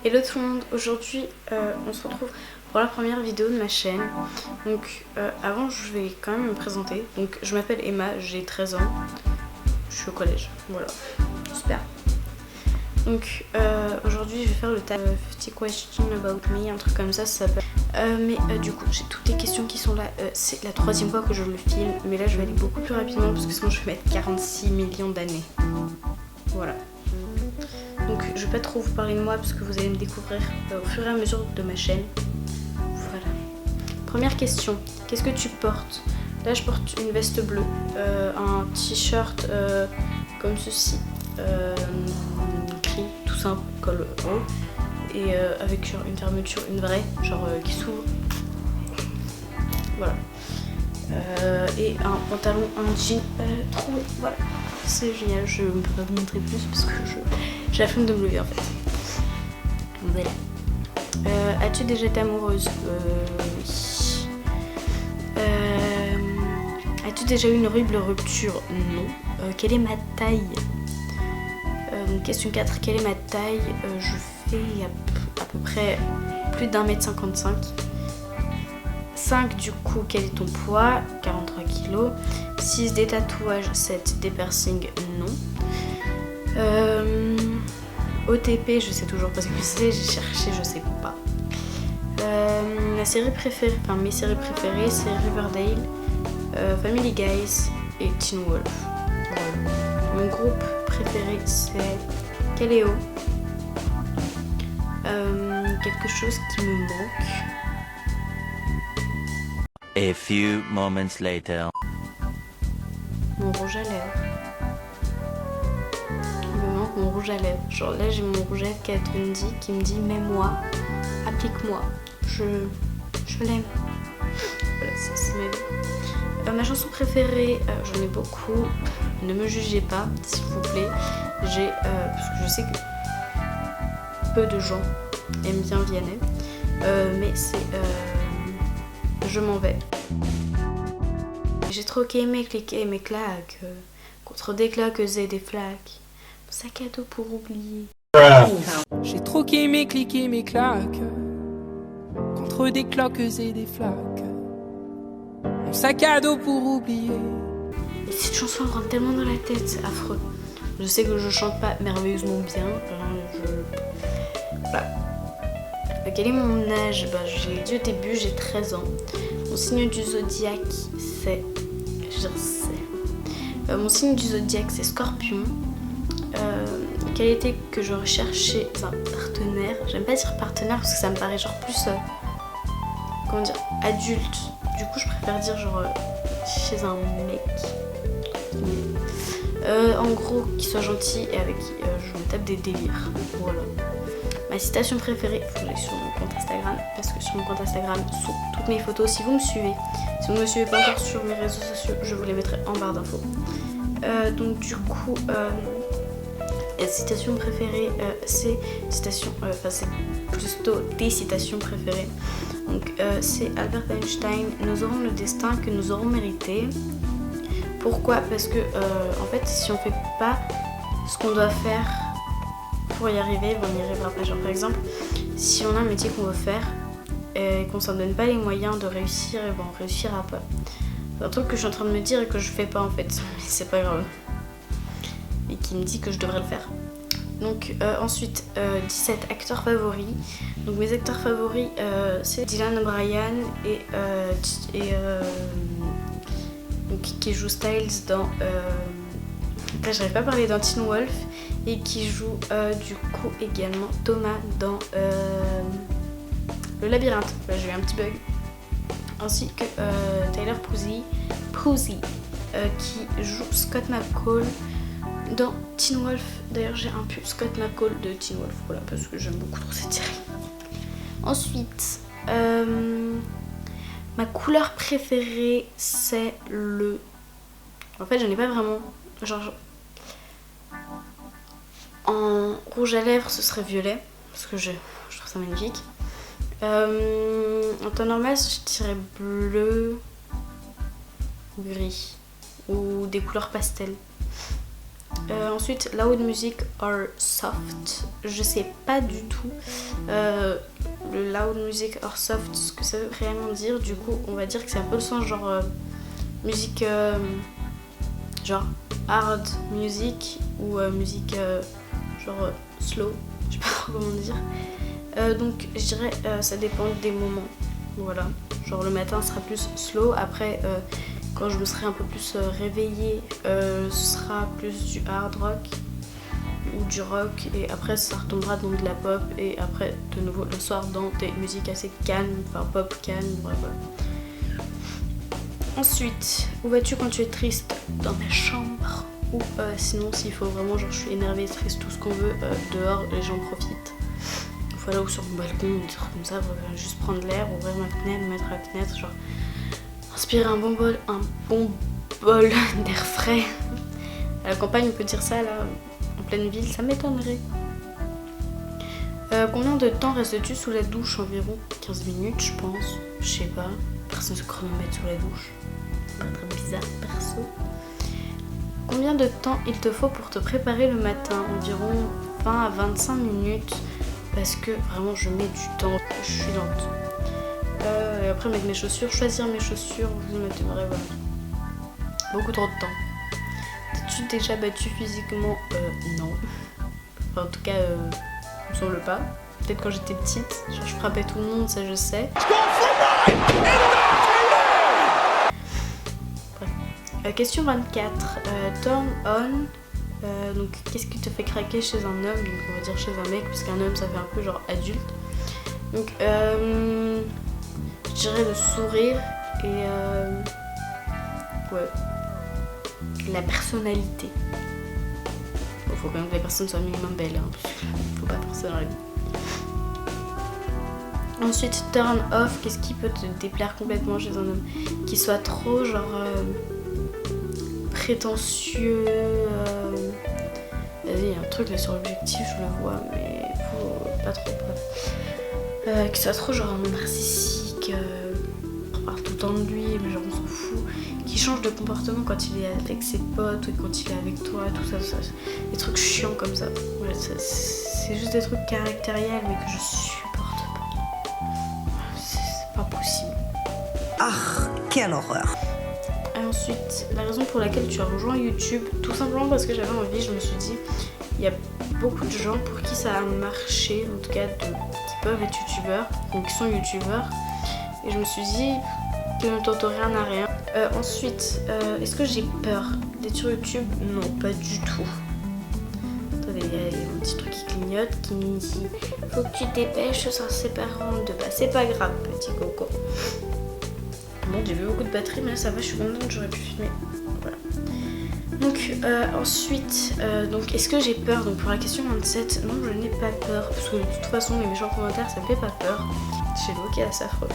Hello tout le monde, aujourd'hui on se retrouve pour la première vidéo de ma chaîne. Donc avant je vais quand même me présenter. Donc je m'appelle Emma, j'ai 13 ans, je suis au collège, voilà, super. Donc aujourd'hui je vais faire le tag 50 questions about me, un truc comme ça s'appelle. Du coup j'ai toutes les questions qui sont là, c'est la troisième fois que je le filme, mais là je vais aller beaucoup plus rapidement parce que sinon je vais mettre 46 millions d'années. Voilà. Donc je vais pas trop vous parler de moi parce que vous allez me découvrir au fur et à mesure de ma chaîne. Voilà. Première question, qu'est-ce que tu portes? Là je porte une veste bleue, un t-shirt comme ceci, gris, tout simple, col haut, et avec genre une fermeture, une vraie, genre qui s'ouvre. Voilà. Et un pantalon, un jean troué, voilà. C'est génial, je ne peux pas vous montrer plus parce que j'ai la flemme de me lever en fait. Voilà. As-tu déjà été amoureuse? Oui. As-tu déjà eu une horrible rupture? Non. Quelle est ma taille? Question 4, quelle est ma taille? Je fais à peu près plus d'1m55. 5 du coup, quel est ton poids? 43 kg. 6 des tatouages, 7 des piercings, non. OTP, je sais toujours pas ce que c'est, j'ai cherché, je sais pas. La série préférée, enfin mes séries préférées, c'est Riverdale, Family Guys et Teen Wolf. Mon groupe préféré c'est Kaleo. Quelque chose qui me manque. A few moments later. Mon rouge à lèvres. Il me manque mon rouge à lèvres. Genre là j'ai mon rouge à lèvres Kat Von D qui me dit mets-moi, applique-moi, je l'aime. Voilà, ça c'est ma vie. Ma chanson préférée, j'en ai beaucoup. Ne me jugez pas, s'il vous plaît. Parce que je sais que peu de gens aiment bien Vianney. Mais c'est Je m'en vais. J'ai troqué mes clics et mes claques contre des claques et des flaques. Mon sac à dos pour oublier. J'ai troqué mes clics et mes claques contre des cloques et des flaques. Mon sac à dos pour oublier. Et cette chanson me rentre tellement dans la tête, c'est affreux. Je sais que je chante pas merveilleusement bien. Voilà. Quel est mon âge? J'ai dit au début, j'ai 13 ans. Mon signe du zodiaque, c'est... mon signe du zodiaque, c'est Scorpion. Qualité que je recherchais un partenaire. J'aime pas dire partenaire parce que ça me paraît genre plus... comment dire? Adulte. Du coup, je préfère dire genre chez un mec. En gros, qu'il soit gentil et avec qui je me tape des délires. Voilà. Ma citation préférée, il faut que j'aille sur mon compte Instagram, parce que sur mon compte Instagram sont toutes mes photos. Si vous me suivez, si vous ne me suivez pas encore sur mes réseaux sociaux, je vous les mettrai en barre d'infos. Donc du coup, la citation préférée, c'est citation, c'est plutôt des citations préférées. Donc c'est Albert Einstein. Nous aurons le destin que nous aurons mérité. Pourquoi? Parce que en fait, si on fait pas ce qu'on doit faire pour y arriver, on n'y arrivera pas. Genre par exemple, si on a un métier qu'on veut faire et qu'on s'en donne pas les moyens de réussir, et on réussira pas. C'est un truc que je suis en train de me dire et que je fais pas en fait, mais c'est pas grave. Et qui me dit que je devrais le faire. Donc ensuite, 17 acteurs favoris. Donc mes acteurs favoris, c'est Dylan O'Brien donc, qui joue Styles dans... Là j'arrive pas à parler dans Teen Wolf. Et qui joue du coup également Thomas dans Le Labyrinthe. Là j'ai eu un petit bug. Ainsi que Tyler Posey qui joue Scott McCall dans Teen Wolf. D'ailleurs j'ai un pull Scott McCall de Teen Wolf, voilà, parce que j'aime beaucoup trop cette série. Ensuite, ma couleur préférée c'est le... En fait j'en ai pas vraiment. Genre en rouge à lèvres ce serait violet, parce que je trouve ça magnifique. En temps normal je dirais bleu ou gris, ou des couleurs pastel. Ensuite, loud music or soft. Je sais pas du tout le loud music or soft, ce que ça veut réellement dire. Du coup, on va dire que c'est un peu le sens genre musique genre hard music ou musique genre slow. Je sais pas trop comment dire. Donc, je dirais ça dépend des moments. Voilà. Genre le matin sera plus slow. Après, quand je me serai un peu plus réveillée, ce sera plus du hard rock ou du rock, et après ça retombera dans de la pop, et après de nouveau le soir dans des musiques assez calmes, enfin pop calme, bref voilà. Ensuite, où vas-tu quand tu es triste? Dans ma chambre, ou sinon s'il faut vraiment genre je suis énervée, triste, tout ce qu'on veut, dehors les gens profitent. Voilà, ou sur le balcon, des trucs comme ça, juste prendre l'air, ouvrir ma fenêtre, mettre la fenêtre, genre inspirer un bon bol d'air frais. À la campagne, on peut dire ça, là, en pleine ville, ça m'étonnerait. Combien de temps restes-tu sous la douche? Environ 15 minutes, je pense. Je sais pas. Personne se chronomètre sous la douche. Pas très bizarre, perso. Combien de temps il te faut pour te préparer le matin? Environ 20 à 25 minutes. Parce que vraiment, je mets du temps. Je suis lente. Et après mettre mes chaussures, choisir mes chaussures, vous mettez vraiment beaucoup trop de temps. T'es-tu déjà battu physiquement? Non. Enfin, en tout cas, il me semble pas. Peut-être quand j'étais petite, genre je frappais tout le monde, ça je sais. Question 24. Turn on. Donc qu'est-ce qui te fait craquer chez un homme? Donc on va dire chez un mec, puisqu'un homme ça fait un peu genre adulte. Donc je dirais le sourire et ouais, la personnalité. Bon, faut quand même que les personnes soient minimum belles, hein. Faut pas faire ça dans la vie. Ensuite, turn off, qu'est-ce qui peut te déplaire complètement chez un homme? Qu'il soit trop genre prétentieux. Vas-y, il y a un truc là sur l'objectif, je le vois, mais faut pas trop. Qu'il soit trop genre narcissique, parle tout le temps de lui, mais genre on s'en fout. Qui change de comportement quand il est avec ses potes ou quand il est avec toi, tout ça. Des trucs chiants comme ça. Ouais, c'est juste des trucs caractériels, mais que je supporte pas. C'est pas possible. Ah, quelle horreur! Et ensuite, la raison pour laquelle tu as rejoint YouTube, tout simplement parce que j'avais envie, je me suis dit, il y a beaucoup de gens pour qui ça a marché, en tout cas qui peuvent être youtubeurs, donc qui sont youtubeurs, et je me suis dit que ne tente rien à rien. Ensuite, est-ce que j'ai peur d'être sur YouTube? Non, pas du tout. Attendez, il y a un petit truc qui clignote qui me dit faut que tu te dépêches sans ses parents de bas. C'est pas grave, petit coco. Bon, j'ai vu beaucoup de batterie, mais là ça va, je suis contente, j'aurais pu filmer. Voilà. Donc ensuite, donc est-ce que j'ai peur? Donc pour la question 27, non, je n'ai pas peur, parce que de toute façon les méchants commentaires ça me fait pas peur. Chez vous qui est assez affreux.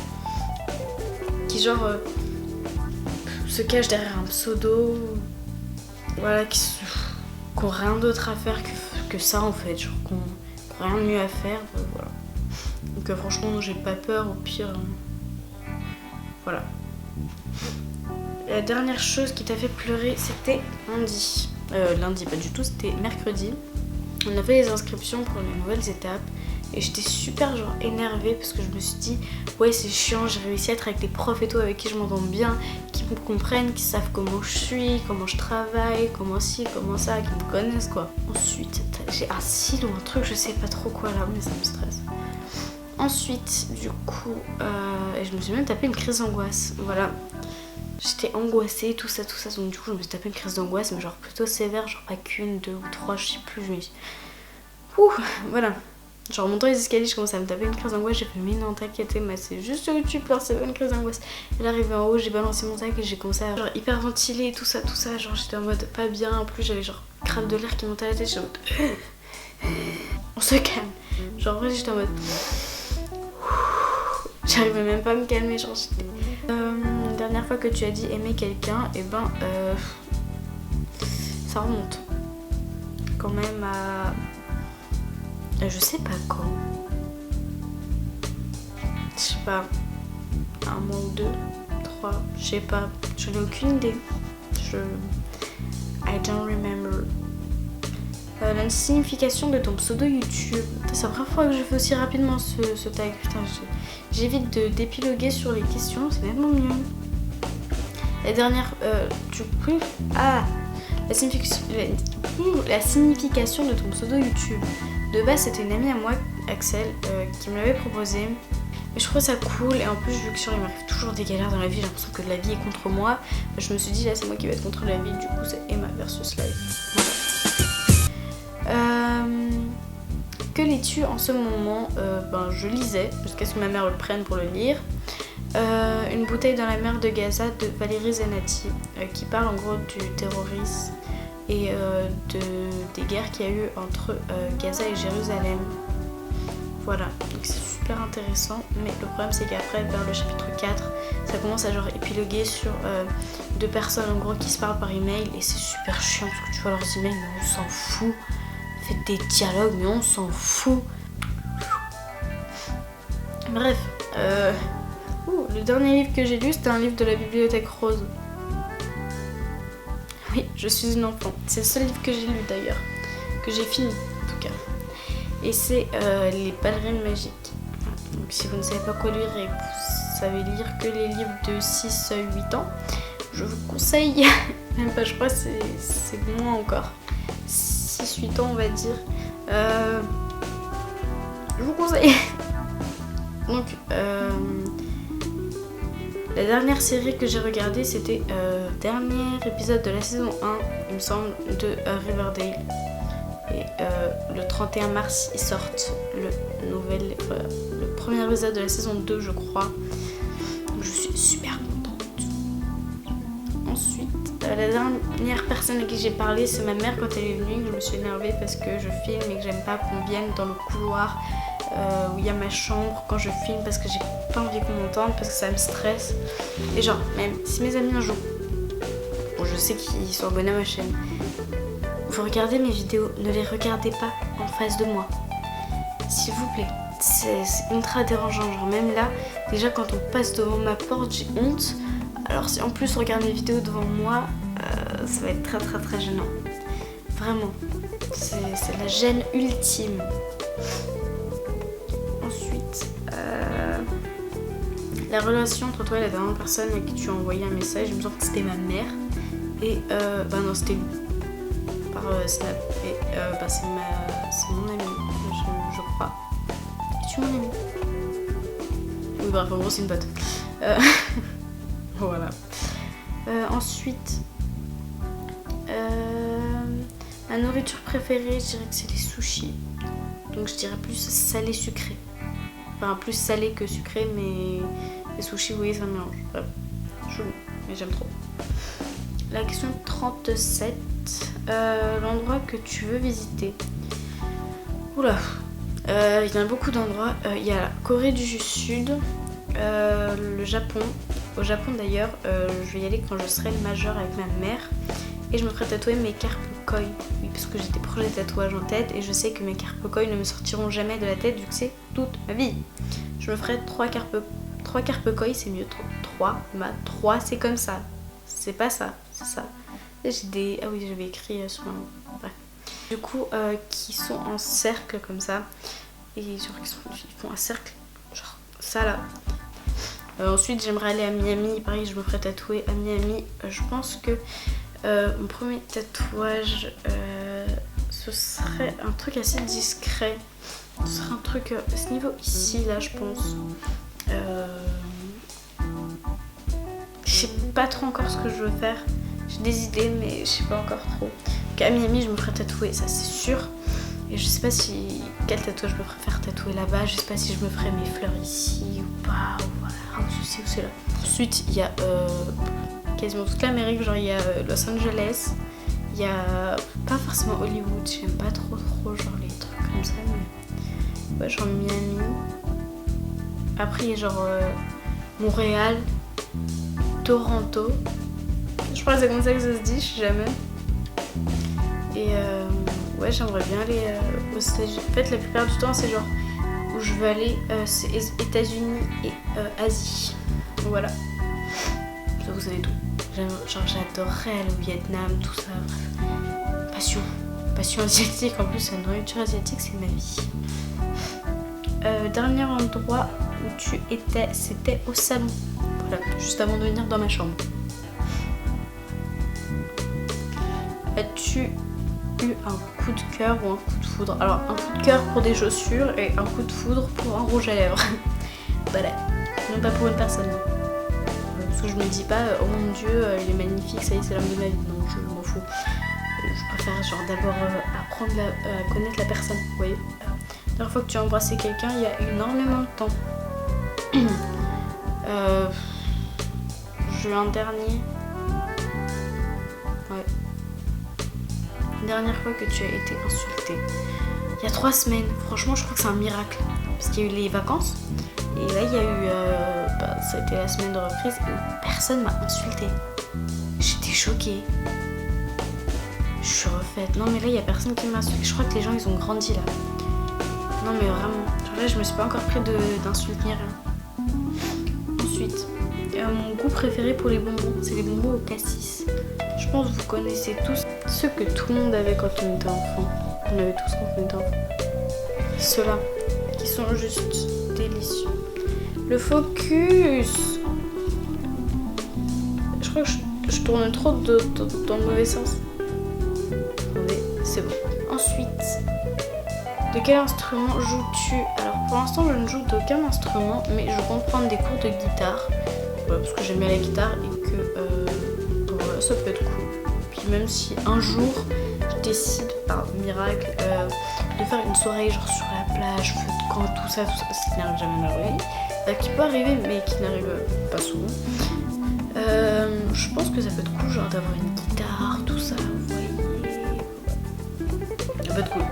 Qui genre se cache derrière un pseudo, voilà, qui ont rien d'autre à faire que ça en fait, genre qu'on n'a rien de mieux à faire, voilà. Donc franchement non, j'ai pas peur, au pire, voilà. La dernière chose qui t'a fait pleurer, c'était lundi. Lundi, pas du tout, c'était mercredi. On a fait les inscriptions pour les nouvelles étapes. Et j'étais super genre énervée parce que je me suis dit ouais c'est chiant, j'ai réussi à être avec des profs et tout avec qui je m'entends bien, qui me comprennent, qui savent comment je suis, comment je travaille, comment ci, comment ça, qui me connaissent quoi. Ensuite j'ai un cil ou un truc, je sais pas trop quoi là, mais ça me stresse. Ensuite du coup je me suis même tapé une crise d'angoisse, voilà. J'étais angoissée, tout ça, donc du coup je me suis tapé une crise d'angoisse, mais genre plutôt sévère, genre pas qu'une, 2 ou 3, je sais plus, je me suis... Ouh, voilà. Genre montant les escaliers, je commençais à me taper une crise d'angoisse, j'ai fait mais non t'inquiète mais c'est juste que tu pleures, c'est pas une crise d'angoisse. Et là arrivé en haut, j'ai balancé mon sac et j'ai commencé à genre hyperventiler, tout ça, genre j'étais en mode pas bien, en plus j'avais genre crâne de l'air qui montait à la tête, j'étais en mode on se calme. Genre en vrai j'étais en mode j'arrivais même pas à me calmer, genre j'étais... dernière fois que tu as dit aimer quelqu'un, et ben ça remonte quand même à... je sais pas quand. Je sais pas. Un mois ou 2, 3, je sais pas. Je n'ai aucune idée. I don't remember. La signification de ton pseudo YouTube. C'est la première fois que je fais aussi rapidement ce tag. Putain, j'évite d'épiloguer sur les questions, c'est nettement mieux. La dernière, la signification de ton pseudo YouTube. De base, c'était une amie à moi, Axel, qui me l'avait proposé. Mais je trouve ça cool, et en plus, vu que il m'arrive toujours des galères dans la vie, j'ai l'impression que la vie est contre moi. Je me suis dit, là, c'est moi qui vais être contre la vie, du coup, c'est Emma versus Life. Voilà. Que lis-tu en ce moment? Je lisais, jusqu'à ce que ma mère le prenne pour le lire. Une bouteille dans la mer de Gaza de Valérie Zenati, qui parle en gros du terrorisme et des guerres qu'il y a eu entre Gaza et Jérusalem. Voilà, donc c'est super intéressant, mais le problème c'est qu'après, vers le chapitre 4, ça commence à genre épiloguer sur deux personnes en gros qui se parlent par email, et c'est super chiant parce que tu vois leurs emails, mais on s'en fout. Faites des dialogues, mais on s'en fout. Bref, le dernier livre que j'ai lu, c'était un livre de la Bibliothèque Rose. Oui, je suis une enfant. C'est le seul livre que j'ai lu d'ailleurs, que j'ai fini en tout cas. Et c'est Les Ballerines Magiques. Donc si vous ne savez pas quoi lire et que vous savez lire que les livres de 6-8 ans, je vous conseille, même pas je crois, c'est moins encore, 6-8 ans on va dire, je vous conseille. Donc la dernière série que j'ai regardée, c'était dernier épisode de la saison 1, il me semble, de Riverdale. Et le 31 mars, ils sortent le premier épisode de la saison 2, je crois. Donc, je suis super contente. Ensuite, la dernière personne à qui j'ai parlé, c'est ma mère quand elle est venue. Je me suis énervée parce que je filme et que j'aime pas qu'on vienne dans le couloir où il y a ma chambre quand je filme, parce que j'ai pas envie qu'on m'entende, parce que ça me stresse. Et genre, même si mes amis un jour, bon, je sais qu'ils sont abonnés à ma chaîne, vous regardez mes vidéos, ne les regardez pas en face de moi. S'il vous plaît, c'est ultra dérangeant. Genre même là, déjà quand on passe devant ma porte, j'ai honte. Alors si en plus on regarde mes vidéos devant moi, ça va être très très très gênant. Vraiment, c'est la gêne ultime. Ensuite, la relation entre toi et la dernière personne à qui tu as envoyé un message, il me semble que c'était ma mère. Et non, c'était lui. Par Snap, et c'est mon ami, je crois. Es-tu mon ami? Oui, bref, en gros c'est une pote. Voilà. Ensuite, ma nourriture préférée, je dirais que c'est les sushis. Donc je dirais plus salé sucré. Enfin plus salé que sucré, mais les sushis, vous voyez, ça mélange. Bref, chelou, mais j'aime trop. La question 37. L'endroit que tu veux visiter. Oula, il y en a beaucoup d'endroits. Il y a la Corée du Sud, le Japon. Au Japon d'ailleurs, je vais y aller quand je serai majeure avec ma mère. Et je me ferai tatouer mes carpe koi. Oui, parce que j'ai des projets de tatouage en tête et je sais que mes carpe koi ne me sortiront jamais de la tête vu que c'est toute ma vie. Je me ferai 3 carpe koi, c'est mieux. 3 c'est comme ça. C'est pas ça, c'est ça. J'ai des... Ah oui, j'avais écrit sur un... Bref. Du coup, qui sont en cercle comme ça. Et genre, ils font un cercle, genre ça là. Ensuite, j'aimerais aller à Miami. Pareil, je me ferais tatouer à Miami. Je pense que mon premier tatouage, ce serait un truc assez discret. Ce serait un truc à ce niveau ici, là, je pense. Je sais pas trop encore ce que je veux faire. J'ai des idées, mais je sais pas encore trop. Donc à Miami, je me ferai tatouer, ça c'est sûr. Et je sais pas quel tatouage je me ferais faire tatouer là-bas. Je sais pas si je me ferais mes fleurs ici ou pas. Ou voilà, ceci ou c'est là. Ensuite, il y a quasiment toute l'Amérique. Genre, il y a Los Angeles. Il y a pas forcément Hollywood. J'aime pas trop genre les trucs comme ça. Mais ouais, genre Miami. Après, il y a genre Montréal, Toronto. Je crois que c'est comme ça que ça se dit, je sais jamais. Et ouais, j'aimerais bien aller aux États-Unis. En fait, la plupart du temps, c'est genre où je veux aller, c'est États-Unis et Asie. Voilà. Ça, vous savez tout. Genre, j'adorerais aller au Vietnam, tout ça. Bref. Passion. passion asiatique. En plus, la nourriture asiatique, c'est ma vie. Dernier endroit où tu étais, c'était au salon. Voilà, juste avant de venir dans ma chambre. As-tu eu un coup de cœur ou un coup de foudre? Alors, un coup de cœur pour des chaussures et un coup de foudre pour un rouge à lèvres. Voilà, non pas pour une personne. Non. Parce que je me dis pas, oh mon dieu, il est magnifique, ça y est, c'est l'homme de ma vie. Non, je m'en fous. Je préfère genre d'abord apprendre à connaître la personne, vous voyez. La dernière fois que tu as embrassé quelqu'un, il y a énormément de temps. Juin dernier. Ouais. La dernière fois que tu as été insultée. Il y a 3 semaines. Franchement, je crois que c'est un miracle. Parce qu'il y a eu les vacances. Et là, il y a eu... ça a été la semaine de reprise. Et personne m'a insultée. J'étais choquée. Je suis refaite. Non, mais là, il y a personne qui m'a insultée. Je crois que les gens, ils ont grandi là. Non, mais vraiment. Genre là, je me suis pas encore pris d'insultes ni rien. Ensuite, mon goût préféré pour les bonbons, c'est les bonbons au cassis. Je pense que vous connaissez tous ceux que tout le monde avait quand on était enfant. On avait tous quand on était enfant. Ceux-là, qui sont juste délicieux. Le focus. Je crois que je tourne trop dans le mauvais sens. Attendez, c'est bon. Ensuite, de quel instrument joues-tu? Alors pour l'instant je ne joue d'aucun instrument, mais je compte prendre des cours de guitare. Voilà, parce que j'aime bien la guitare et que voilà, ça peut être cool. Puis même si un jour je décide par miracle de faire une soirée genre sur la plage, feu de camp, tout ça, ce qui n'arrive jamais à m'arriver, qui peut arriver mais qui n'arrive pas souvent. Je pense que ça peut être cool genre d'avoir une guitare, tout ça, vous voyez. Ça peut être cool.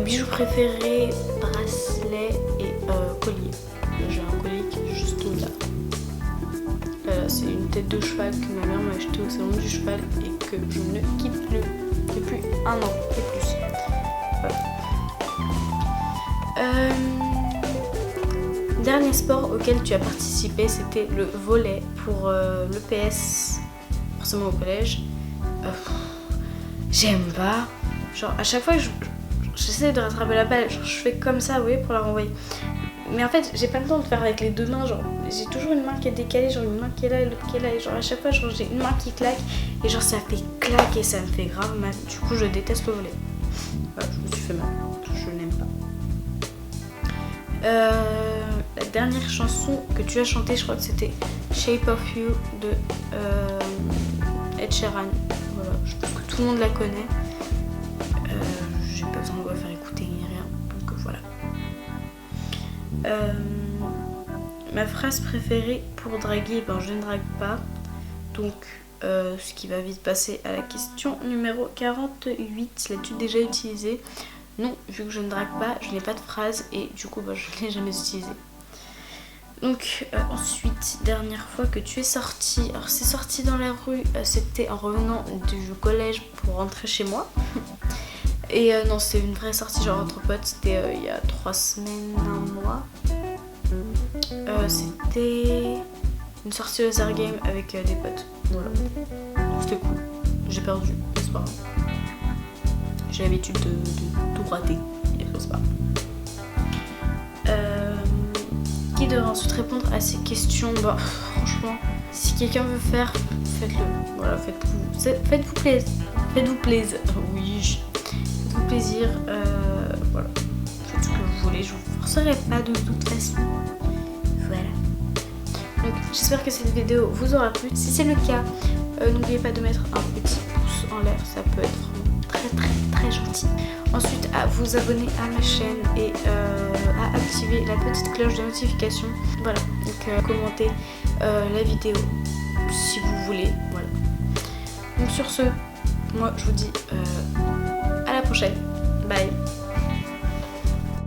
Bijoux préférés, bracelet et collier. J'ai un collier qui est juste là. C'est une tête de cheval que ma mère m'a acheté au salon du cheval et que je ne quitte plus depuis 1 an et plus. Voilà. Dernier sport auquel tu as participé, c'était le volley pour l'EPS, forcément au collège. J'aime pas. Genre à chaque fois que j'essaie de rattraper la balle, genre, je fais comme ça, vous voyez, pour la renvoyer. Mais en fait, j'ai pas le temps de faire avec les 2 mains, genre, j'ai toujours une main qui est décalée, genre une main qui est là et l'autre qui est là, et genre à chaque fois, genre, j'ai une main qui claque, et genre ça fait claquer, ça me fait grave mal. Du coup, je déteste le volley. Voilà, je me suis fait mal, je n'aime pas. La dernière chanson que tu as chantée, je crois que c'était Shape of You de Ed Sheeran. Voilà, je pense que tout le monde la connaît. J'ai pas besoin de la faire écouter ni rien, donc voilà. Ma phrase préférée pour draguer, ben je ne drague pas, donc ce qui va vite passer à la question numéro 48. L'as-tu déjà utilisé? Non, vu que je ne drague pas, je n'ai pas de phrase et du coup ben, je ne l'ai jamais utilisé. Donc ensuite, dernière fois que tu es sortie, alors c'est sorti dans la rue, c'était en revenant du collège pour rentrer chez moi. Et non, c'était une vraie sortie genre entre potes, c'était il y a 3 semaines, 1 mois. C'était une sortie au laser game avec des potes. Voilà. C'était cool. J'ai perdu, mais c'est pas grave. J'ai l'habitude de tout rater, et c'est pas grave. Qui devrait ensuite répondre à ces questions? Bah franchement, si quelqu'un veut faire, faites-le. Voilà, faites-vous plaisir. Faites-vous plaisir. Oui. Faites-vous plaisir. Voilà. Faites ce que vous voulez. Je vous forcerai pas de toute façon. Voilà. Donc j'espère que cette vidéo vous aura plu. Si c'est le cas, n'oubliez pas de mettre un petit pouce en l'air. Ça peut être très gentil. Ensuite, à vous abonner à ma chaîne et à activer la petite cloche de notification. Voilà, donc commentez la vidéo si vous voulez. Voilà. Donc sur ce, moi je vous dis à la prochaine. Bye.